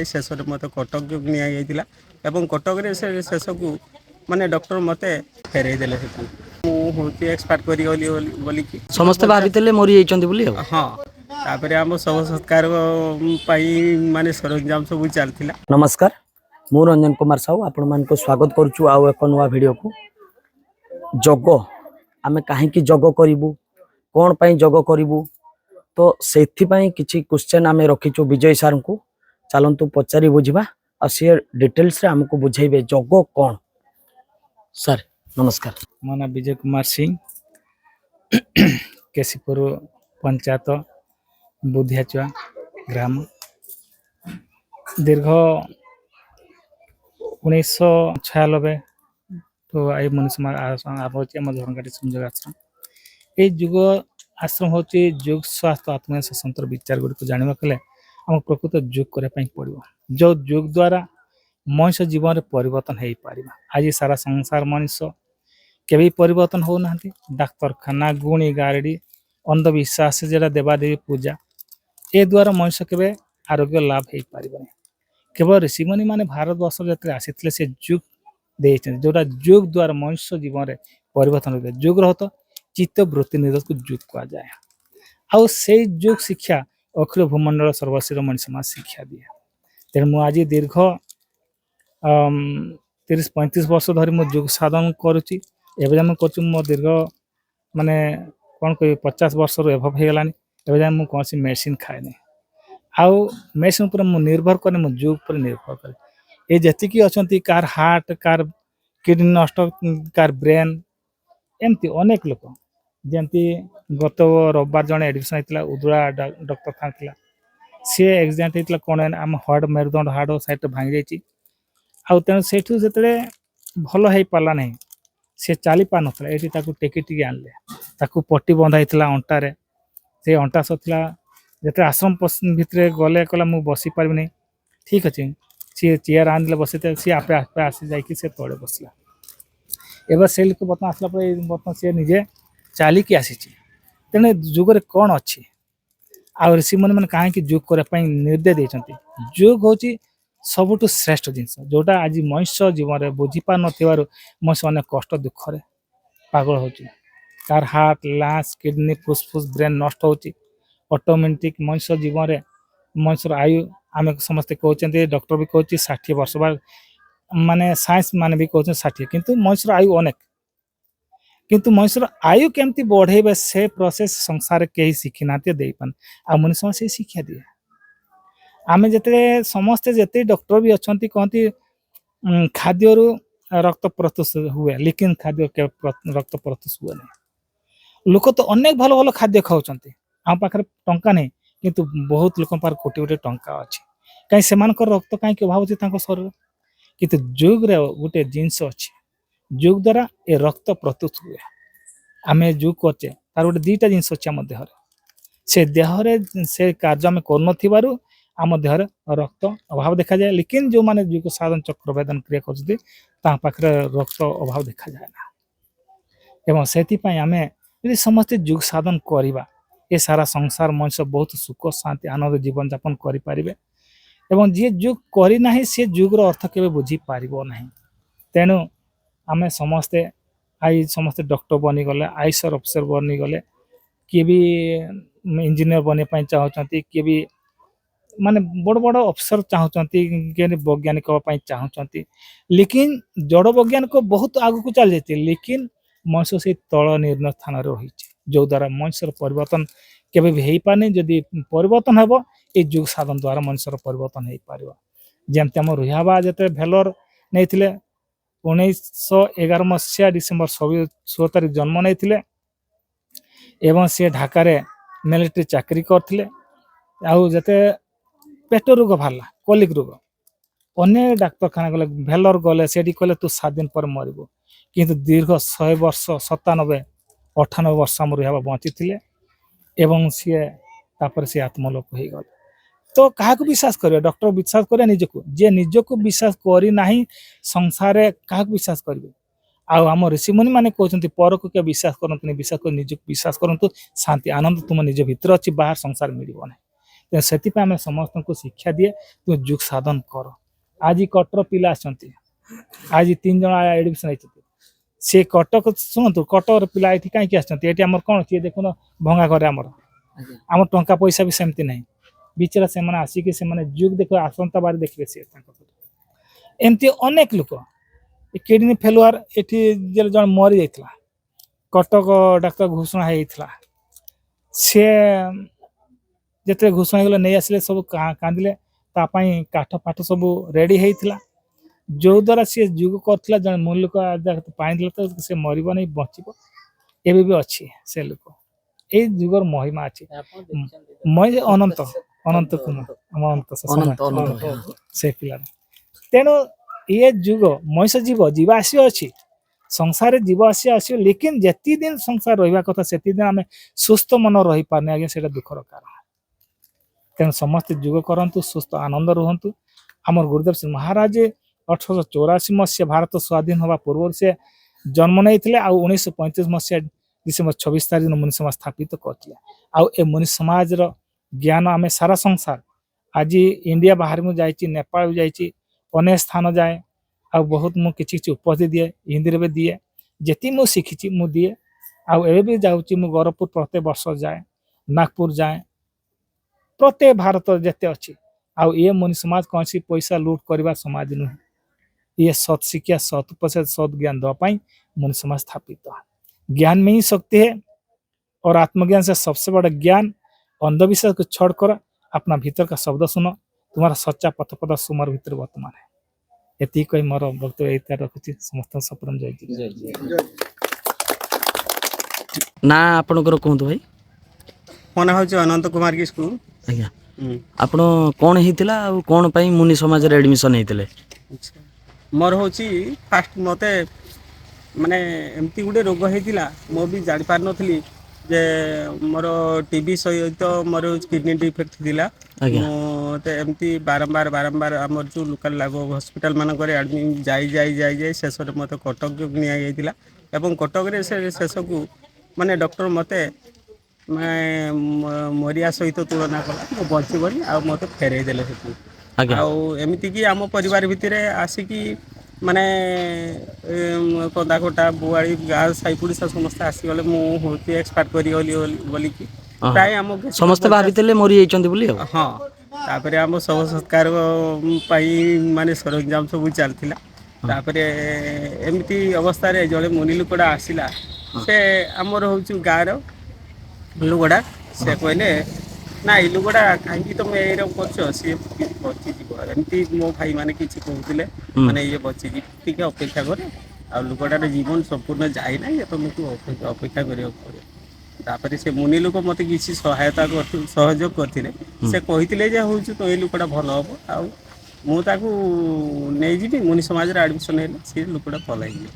शेष में मत कटक निया कटक शेष को माने डॉक्टर मते फेरई देले हूँ एक्सपार्ट करी समस्ते भाविले मरी जाइछन्ति बोली हाँ तापर आम शव सत्कार माने सरंजाम सब चलता। नमस्कार मु रंजन कुमार साहू आपण मानको स्वागत करूछु आउ एक नुआ वीडियो को। जग आमे काहे की जग करिवु कोन पई जग करिवु तो सेथि पई किछि क्वेश्चन आमे रखिछु विजय सर को चलंतु पचारि बुझिबा आ से डिटेल्स रे हमको बुझाइबे जग कोन। सर नमस्कार। मो ना विजय कुमार सिंह केसीपुर पंचायत बुधियाचुआ ग्राम दीर्घ 1996 तो आई मनुष्य आम झरंगाटी संयोग आश्रम ये जुग आश्रम हूँ जुग स्वास्थ्य आत्म स्वतंत्र विचार गुड़ी जानवा कले आम प्रकृत जुग करने पड़ो जो जुग द्वारा मनुष्य जीवन में परिवर्तन हो पार। आज सारा संसार मनुष्य केवी परिवर्तन होना डाक्तरखाना गुणी गारेडी अंधविश्वास जरा देवादेवी पूजा ए द्वारा मनुष्य केवे आरोग्य लाभ हो पार। केवल ऋषिमुनि माने भारत वर्ष जो आसी से जुग देते जोटा जुग द्वारा मनुष्य जीवन में परिवर्तन होता जुग रह तो चित्त वृत्ति निरोध को जुग कह जाए आउ से जुग शिक्षा अखिल भूमंडल सर्वश्रेष्ठ मनुष्य समाज शिक्षा दिए। तेणु मुझे दीर्घ 30-35 वर्ष धरी मो जुग साधन करुच्ची एवं कर मो दीर्घ माने कौन कह 50 वर्ष एभव हो गलानी एवं कौन मेडिसिन खाए आउ मेडिसिन पर मु निर्भर करे मो जुग पर निर्भर करे ये जी अच्छा कार हार्ट कार किडनी नष्ट कार ब्रेन एमती अनेक लोक जमती गत रविवार जड़े एडमिशन होता उदुला डॉक्टर था सी एक्सीडेंट होता कौन आम हार्ट मेरुदंड हार्ट साइड भांगी जाऊँ तेणु से भल हो पारा ना सी चली पार ना ये टेकी टी आनले पट्टी बंधा अंटारे से अंटा सतला जो आश्रम भितर गले कहला मुझे बसी पारि नहीं ठीक अच्छे सी चेयर आनदे बस सी आपे आपे आसी जा तले बसला एवं से लोक बर्तमान आसला बर्तमान सी निजे चलिकी आसी तेणु जुगरे कौन अच्छी आ ऋषिमुनि मैंने कहीं जुग करने निर्देश देते जुग हूँ सबुठ श्रेष्ठ जिनस जोटा आज मनुष्य जीवन में बुझी पार नथिबारु मनुष्य अनेक कष्ट दुखरे पागल हो कार हार्ट लंग्स किडनी फुसफुस ब्रेन नष्ट हो ऑटोमेटिक मनुष्य जीवन में मनुष्य आयु आम समस्ते कहते डॉक्टर भी कहते 60 वर्ष बाद माने साइंस माने भी कहते 60 किंतु मनुष्य आयु अनेक किंतु मनुष्य आयु केमती बढ़े से प्रोसेस संसार कहीं शिखी ना दे पान आ मनुष्य से शिक्षा दिए आम जिते समस्ते जिते डॉक्टर भी अच्छा कहती खाद्य रक्त प्रस्तुत हुए लेकिन खाद्य रक्त प्रस्तुत हुए नहीं लोक तो अनेक भल भल खाद्य खाऊँ आम पाखे टंका नहीं किंतु बहुत लोक पार कोटी कोटी टंका अच्छी कहीं से रक्त कहीं अभाव अच्छे शरीर किंतु जुग रे गोटे जिनस अच्छे जुग द्वारा ये रक्त प्रस्तुत हुए आम जुग करचे तार गोटे 2टा जिनस अच्छे आम देहरे से देहरे से कार्य आम कर आम देहरे रक्त अभाव देखा जाए लेकिन जो माने जुग साधन चक्र वेदन क्रिया करते रक्त अभाव देखा जाए ना एवं से आम समस्ते जुग साधन करवा ये सारा संसार मनुष्य बहुत सुख शांति आनंद जीवन यापन करें एवं जी जुग करना सी जुगर अर्थ के बुझी पार ना तेणु आम समस्ते आई समस्ते डॉक्टर बनीगले आईएसआर अफिसर बनीगले किए भी इंजीनियर बनवाई चाहते किए भी माने बड़ बड़ अफिसर चाहते वैज्ञानिक चाहते लेकिन जड़ वैज्ञानिक बहुत आग को चल जाती लेकिन मनुष्य से तल निर्णय स्थान रही जो द्वारा मनुष्य परिवर्तन केवे भी हो पारे जदि परिवर्तन हम ये जुग साधन द्वारा मनुष्य परिवर्तन हो पार जमती आम रुहाबा जो भेलोर नहीं 1911 मसीहा डिसेम्बर 16 तारीख जन्म नहीं एवं सी ढाका मिलिट्री चाकरी करते आते पेट रोग बाहर कलिक रोग अनेक डाक्तरखाना गले भेलोर गले से कहले तू 7 दिन पर मरबू किंतु दीर्घ 100 वर्ष 97-98 वर्ष आम रुहाबा बची थे एवं सी आत्मलोक हो गले तो क्या विश्वास करें डॉक्टर विश्वास करें निजको जे निजको विश्वास करना संसार क्या विश्वास करेंगे आम ऋषिमुनि मैंने कहते पर को क्या विश्वास करते विश्वास कर निजको विश्वास करूँ शांति आनंद तुम निज भितर अच्छी बाहर संसार मिल ना ତେଣୁ ସେଥିପାଇଁ ଆମେ ସମସ୍ତଙ୍କୁ ଶିକ୍ଷା ଦିଏ ତୁମେ ଯୋଗ ସାଧନ କର। ଆଜି କଟର ପିଲା ଆସନ୍ତି, ଆଜି 3 ଜଣ ଆଡମିସନ ହେଇଛନ୍ତି। ସେ କଟକ ଶୁଣନ୍ତୁ, କଟକର ପିଲା ଏଠି କାହିଁକି ଆସିଛନ୍ତି? ଏଠି ଆମର କଣ କିଏ ଦେଖୁନ ଭଙ୍ଗା ଘରେ ଆମର ଟଙ୍କା ପଇସା ବି ସେମିତି ନାହିଁ। ବିଚରା ସେମାନେ ଆସିକି ସେମାନେ ଯୁଗ ଦେଖ ଆସନ୍ତା ବାର ଦେଖିବେ ସେ ତାଙ୍କ ଏମିତି ଅନେକ ଲୋକ କିଡନୀ ଫେଲୁଆର ଏଠି ଜଣେ ମରି ଯାଇଥିଲା, କଟକ ଡାକ୍ତର ଘୋଷଣା ହେଇଥିଲା। ସେ ଯେତେବେଳେ ଘୋଷଣା ହେଇଗଲା ନେଇ ଆସିଲେ ସବୁ କାନ୍ଦିଲେ, ତା ପାଇଁ କାଠ ଫାଠ ସବୁ ରେଡି ହେଇଥିଲା। ଯୋଉ ଦ୍ୱାରା ସିଏ ଯୁଗ କରିଥିଲା, ଜଣେ ମୂଳ ଲୋକ ପାଣି ଦେଲା ତ ସେ ମରିବ ନାହିଁ, ବଞ୍ଚିବ। ଏବେ ବି ଅଛି ସେ ଲୋକ। ଏଇ ଯୁଗର ମହିମା ଅଛି। ଅନନ୍ତ ଅନନ୍ତ ସେ ପିଲା। ତେଣୁ ଇଏ ଯୁଗ ମଣିଷ ଯିବା ଆସିବା ଅଛି, ସଂସାରରେ ଯିବା ଆସିବା ଆସିବ। ଲେକିନ ଯେତିକି ଦିନ ସଂସାର ରହିବା କଥା ସେତିକି ଦିନ ଆମେ ସୁସ୍ଥ ମନ ରହିପାରୁନି, ଆଜ୍ଞା ସେଇଟା ଦୁଃଖର କାରଣ। ତେଣୁ ସମସ୍ତେ ଯୋଗ କରନ୍ତୁ, ସୁସ୍ଥ ଆନନ୍ଦ ରୁହନ୍ତୁ। ଆମର ଗୁରୁଦେବ ଶ୍ରୀ ମହାରାଜ 1884 ମସିହା ଭାରତ ସ୍ୱାଧୀନ ହେବା ପୂର୍ବରୁ ସେ ଜନ୍ମ ନେଇଥିଲେ, ଆଉ 1935 ମସିହା ଡିସେମ୍ବର 26 ତାରିଖ ଦିନ ମନୁଷ୍ୟ ସମାଜ ସ୍ଥାପିତ କରିଥିଲେ। ଆଉ ଏ ମନୁଷ୍ୟ ସମାଜର ଜ୍ଞାନ ଆମେ ସାରା ସଂସାର, ଆଜି ଇଣ୍ଡିଆ ବାହାରେ ମୁଁ ଯାଇଛି, ନେପାଳ ବି ଯାଇଛି, ଅନେକ ସ୍ଥାନ ଯାଏ। ଆଉ ବହୁତ ମୁଁ କିଛି କିଛି ଉପଦେଶ ଦିଏ, ହିନ୍ଦୀରେ ବି ଦିଏ। ଯେତିକି ମୁଁ ଶିଖିଛି ମୁଁ ଦିଏ। ଆଉ ଏବେ ବି ଯାଉଛି, ମୁଁ ଗୌରବପୁର ପ୍ରତ୍ୟେକ ବର୍ଷ ଯାଏ, ନାଗପୁର ଯାଏ, ପ୍ରତ୍ୟେକ ଭାରତ ଯେତେ ଅଛି। ଆଉ ଇଏ ମନୁଷ୍ୟ ସମାଜ କୌଣସି ପଇସା ଲୁଟ କରିବା ସମାଜ ନୁହେଁ। ये सत शिक्षा सत उपदेश सत ज्ञान दवाई मनुष्य समाज स्थापित। ज्ञान में ही शक्ति है, और आत्मज्ञान से सबसे बड़ा ज्ञान। अंधविश्वास को छोड़कर अपना भीतर का शब्द सुनो, तुम्हारा सच्चा पथ प्रदर्शक मोर भीतर वर्तमान है। एति कोई मोर वक्तव्य एता रखुची। समस्त सप्रम जय ना आपणकर कहतु भाई। ମୋ ନାଁ ହେଉଛି ଅନନ୍ତ କୁମାର କିସ୍କୁ। ଆଜ୍ଞା, ଆପଣ କ'ଣ ହେଇଥିଲା ଆଉ କ'ଣ ପାଇଁ ମୁନି ସମାଜରେ ଆଡମିସନ ହେଇଥିଲେ? ମୋର ହେଉଛି ଫାଷ୍ଟ ମୋତେ ମାନେ ଏମିତି ଗୋଟେ ରୋଗ ହେଇଥିଲା, ମୁଁ ବି ଜାଣିପାରିନଥିଲି ଯେ ମୋର ଟିବି ସହିତ ମୋର କିଡ଼ନୀ ଡିଫେକ୍ଟ ଥିଲା। ଆଜ୍ଞା। ମୋତେ ଏମିତି ବାରମ୍ବାର ଆମର ଯେଉଁ ଲୋକାଲ ଲାଗ ହସ୍ପିଟାଲ ମାନଙ୍କରେ ଯାଇ ଶେଷରେ ମୋତେ କଟକ ନିଆଯାଇଥିଲା। ଏବଂ କଟକରେ ଶେଷକୁ ମାନେ ଡକ୍ଟର ମୋତେ ମରିଆ ସହିତ ତୁଳନା କଲା, ମୁଁ ବଞ୍ଚିବନି, ଆଉ ମୋତେ ଫେରେଇ ଦେଲେ ସେଠୁ। ଆଜ୍ଞା। ଆଉ ଏମିତିକି ଆମ ପରିବାର ଭିତରେ ଆସିକି ମାନେ କନ୍ଦାକଟା ବୁଆଳି ଗାଁ ସାହି ପଡ଼ିଶା ସମସ୍ତେ ଆସିଗଲେ, ମୁଁ ହେଉଛି ଏକ୍ସପାର୍ଟ କରିଗଲି ବୋଲିକି। ପ୍ରାୟ ଆମ ସମସ୍ତେ ଭାବିଥିଲେ ମରି ଯାଇଛନ୍ତି ବୋଲି ଆଉ। ହଁ, ତାପରେ ଆମ ଶବ ସତ୍କାର ପାଇଁ ମାନେ ସରଞ୍ଜାମ ସବୁ ଚାଲିଥିଲା। ତାପରେ ଏମିତି ଅବସ୍ଥାରେ ଜଣେ ମୁନି ଲୋକଟା ଆସିଲା, ସେ ଆମର ହେଉଛି ଗାଁର ଲୁଗଡ଼ା। ସେ କହିଲେ ନା ଏଇ ଲୁଗଡ଼ା କାହିଁକି ତମେ ଏଇରକମ କରୁଛ, ସିଏ ବଞ୍ଚିଯିବ। ଏମିତି ମୋ ଭାଇମାନେ କିଛି କହୁଥିଲେ, ମାନେ ଇଏ ବଞ୍ଚିଯିବ, ଟିକେ ଅପେକ୍ଷା କରେ, ଆଉ ଲୁଗଡ଼ାର ଜୀବନ ସମ୍ପୂର୍ଣ୍ଣ ଯାଇନାହିଁ, ତମକୁ ଅପେକ୍ଷା କରିବାକୁ ପଡ଼ିବ। ତାପରେ ସେ ମୁନି ଲୋକ ମୋତେ କିଛି ସହଯୋଗ କରିଥିଲେ। ସେ କହିଥିଲେ ଯେ ହେଉଛି ତ ଏଇ ଲୋକଟା ଭଲ ହେବ, ଆଉ ମୁଁ ତାକୁ ନେଇଯିବି ମୁନି ସମାଜରେ ଆଡ଼ମିସନ୍ ହେଲେ ସେ ଲୋକଟା ଭଲ ହେଇଯିବ।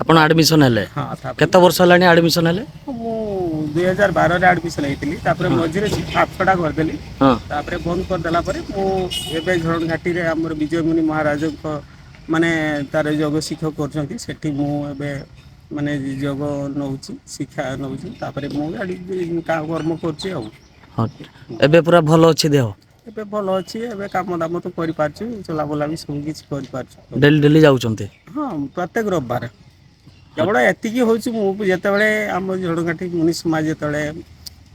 ଆପଣ ଆଡମିସନ ହେଲେ? ହଁ, ତାପରେ କେତେ ବର୍ଷ ହେଲାଣି ଆଡମିସନ ହେଲେ? ମୁଁ 2012ରେ ଆଡ଼ମିସନ୍ ହେଇଥିଲି। ତାପରେ ମଝିରେ ଛଡ଼ା କରିଦେଲି। ତାପରେ ବନ୍ଦ କରିଦେଲା ପରେ ମୁଁ ଏବେ ଝରଣ ଘାଟିରେ ଆମର ବିଜୟ ମୁନି ମହାରାଜଙ୍କ ମାନେ ତାର ଯୋଗ ଶିକ୍ଷକ କରୁଛନ୍ତି, ସେଠି ମୁଁ ଏବେ ମାନେ ଯୋଗ ନେଉଛି, ଶିକ୍ଷା ନେଉଛି। ତାପରେ ମୁଁ କର୍ମ କରୁଛି ଆଉ। ହଁ, ଏବେ ପୁରା ଭଲ ଅଛି ଦେହ? ଏବେ ଭଲ ଅଛି। ଏବେ କାମ ଦାମ ତ କରିପାରୁଛୁ, ଚଲାବୁଲା ବି ସବୁ କିଛି କରିପାରୁଛୁ। ଡେଲି ଯାଉଛନ୍ତି? ହଁ, ପ୍ରତ୍ୟେକ ରବିବାର। କେବଳ ଏତିକି ହେଉଛି, ମୁଁ ଯେତେବେଳେ ଆମ ଝରକାଠି ମୁନି ସମାଜ ଯେତେବେଳେ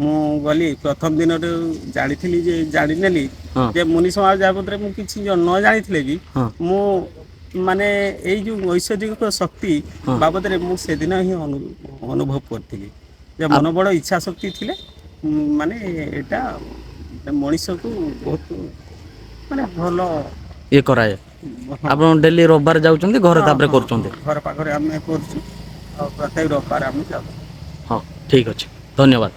ମୁଁ ଗଲି ପ୍ରଥମ ଦିନରୁ ଜାଣିନେଲି ଯେ ମୁନି ସମାଜ ବାବଦରେ ମୁଁ କିଛି ନ ଜାଣିଥିଲେ ବି ମୁଁ ମାନେ ଏଇ ଯେଉଁ ଐଶ୍ୱରିକ ଶକ୍ତି ବାବଦରେ ମୁଁ ସେଦିନ ହିଁ ଅନୁଭବ କରିଥିଲି ଯେ ମନ ବଡ଼ ଇଚ୍ଛା ଶକ୍ତି ଥିଲେ ମାନେ ଏଇଟା ମଣିଷକୁ ବହୁତ ମାନେ ଭଲ ଇଏ କରାଏ। ଆପଣ ଡେଲି ରବିବାର ଯାଉଛନ୍ତି, ଘରେ ତାପରେ କରୁଛନ୍ତି? ଘର ପାଖରେ ଆମେ କରୁଛୁ, ଆଉ ପ୍ରତ୍ୟେକ ରବିବାର ଆମେ ଯାଉଛୁ। ହଁ, ଠିକ ଅଛି, ଧନ୍ୟବାଦ।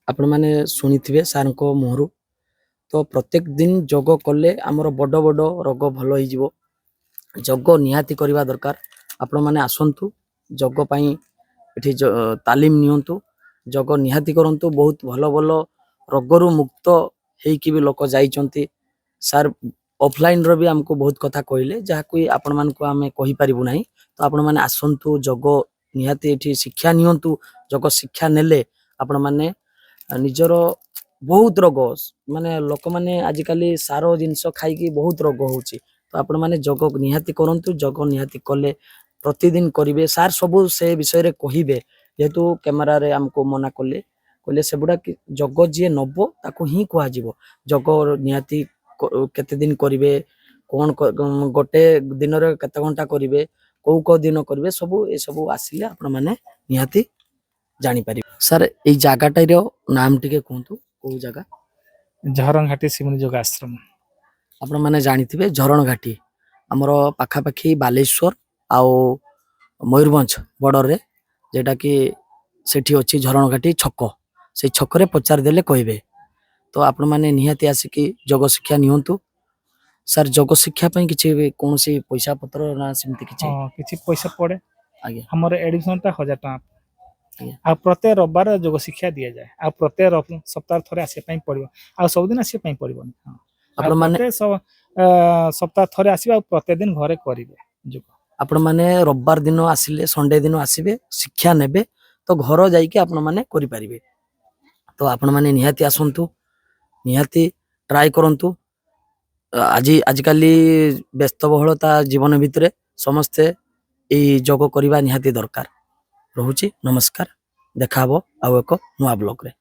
ଆପଣମାନେ ଶୁଣିଥିବେ ସାର୍ଙ୍କ ମୁହଁରୁ, ତ ପ୍ରତ୍ୟେକ ଦିନ ଯୋଗ କଲେ ଆମର ବଡ଼ ବଡ଼ ରୋଗ ଭଲ ହେଇଯିବ। ଯୋଗ ନିହାତି କରିବା ଦରକାର। ଆପଣମାନେ ଆସନ୍ତୁ, ଯୋଗ ପାଇଁ ଏଠି ତାଲିମ ନିଅନ୍ତୁ, ଯୋଗ ନିହାତି କରନ୍ତୁ। ବହୁତ ଭଲ ଭଲ ରୋଗରୁ ମୁକ୍ତ ହେଇକି ବି ଲୋକ ଯାଇଛନ୍ତି। ସାର୍ ଅଫଲାଇନ୍ର ବି ଆମକୁ ବହୁତ କଥା କହିଲେ, ଯାହାକୁ ଆପଣମାନଙ୍କୁ ଆମେ କହିପାରିବୁ ନାହିଁ। ତ ଆପଣମାନେ ଆସନ୍ତୁ, ଯୋଗ ନିହାତି ଏଠି ଶିକ୍ଷା ନିଅନ୍ତୁ। ଯୋଗ ଶିକ୍ଷା ନେଲେ ଆପଣମାନେ ନିଜର ବହୁତ ରୋଗ ମାନେ ଲୋକମାନେ ଆଜିକାଲି ସାର ଜିନିଷ ଖାଇକି ବହୁତ ରୋଗ ହଉଛି। ତ ଆପଣ ମାନେ ଯୋଗ ନିହାତି କରନ୍ତୁ। ଯୋଗ ନିହାତି କଲେ ପ୍ରତିଦିନ କରିବେ। ସାର୍ ସବୁ ସେ ବିଷୟରେ କହିବେ, ଯେହେତୁ କ୍ୟାମେରାରେ ଆମକୁ ମନା କଲେ, କହିଲେ ସେଗୁଡା ଯୋଗ ଯିଏ ନବ ତାକୁ ହିଁ କୁହାଯିବ। ଯୋଗ ନିହାତି କେତେ ଦିନ କରିବେ, କଣ ଗୋଟେ ଦିନରେ କେତେ ଘଣ୍ଟା କରିବେ, କୋଉ କୋଉ ଦିନ କରିବେ, ସବୁ ଏସବୁ ଆସିଲେ ଆପଣ ମାନେ ନିହାତି ଜାଣିପାରିବେ। ସାର୍ ଏଇ ଜାଗାଟାର ନାମ ଟିକେ କୁହନ୍ତୁ, କୋଉ ଜାଗା? ଝରଣଘାଟି ଶିମୁନି ଯୋଗ ଆଶ୍ରମ। ଆପଣ ମାନେ ଜାଣିଥିବେ ଝରଣ ଘାଟି ଆମର ପାଖାପାଖି ବାଲେଶ୍ୱର ଆଉ ମୟୂରଭଞ୍ଜ ବର୍ଡରରେ, ଯେଟା କି ସେଠି ଅଛି ଝରଣ ଘାଟି ଛକ। ସେଇ ଛକରେ ପଚାରିଦେଲେ କହିବେ। ତ ଆପଣ ମାନେ ନିହାତି ଆସିକି ଯୋଗ ଶିକ୍ଷା ନିଅନ୍ତୁ। ସାର୍ ଯୋଗ ଶିକ୍ଷା ପାଇଁ କିଛି କୌଣସି ପଇସା ପତ୍ର ନା ସେମିତି କିଛି? ହଁ କିଛି ପଇସା ପଡେ। ଆଜ୍ଞା ଆମର ଏଡମିସନ ଟା 1000 ଟଙ୍କା। ଆଜ୍ଞା ଆଉ ପ୍ରତ୍ୟେକ ରବିବାର ଯୋଗ ଶିକ୍ଷା ଦିଆଯାଏ। ଆଉ ପ୍ରତ୍ୟେକ ସପ୍ତାହ ଥରେ ଆସିବା ପାଇଁ ପଡିବ। ଆଉ ସବୁଦିନ ଆସିବା ପାଇଁ ପଡିବନି। ହଁ। ଆଉ ଆପଣ ମାନେ ପ୍ରତ୍ୟେକ ସପ୍ତାହ ଥରେ ଆସିବେ, ଆଉ ପ୍ରତ୍ୟେକ ଦିନ ଘରେ କରିବେ ଯୋଗ। ଆପଣ ମାନେ ରବିବାର ଦିନ ଆସିଲେ, ସଣ୍ଡେ ଦିନ ଆସିବେ, ଶିକ୍ଷା ନେବେ, ତ ଘର ଯାଇକି ଆପଣ ମାନେ କରିପାରିବେ। ତ ଆପଣ ମାନେ ନିହାତି ଆସନ୍ତୁ, ନିହାତି ଟ୍ରାଏ କରନ୍ତୁ। ଆଜିକାଲି ବ୍ୟସ୍ତବହୁଳତା ଜୀବନ ଭିତରେ ସମସ୍ତେ ଏଇ ଯୋଗ କରିବା ନିହାତି ଦରକାର। ରହୁଛି, ନମସ୍କାର। ଦେଖାହବ ଆଉ ଏକ ନୂଆ ବ୍ଲଗରେ।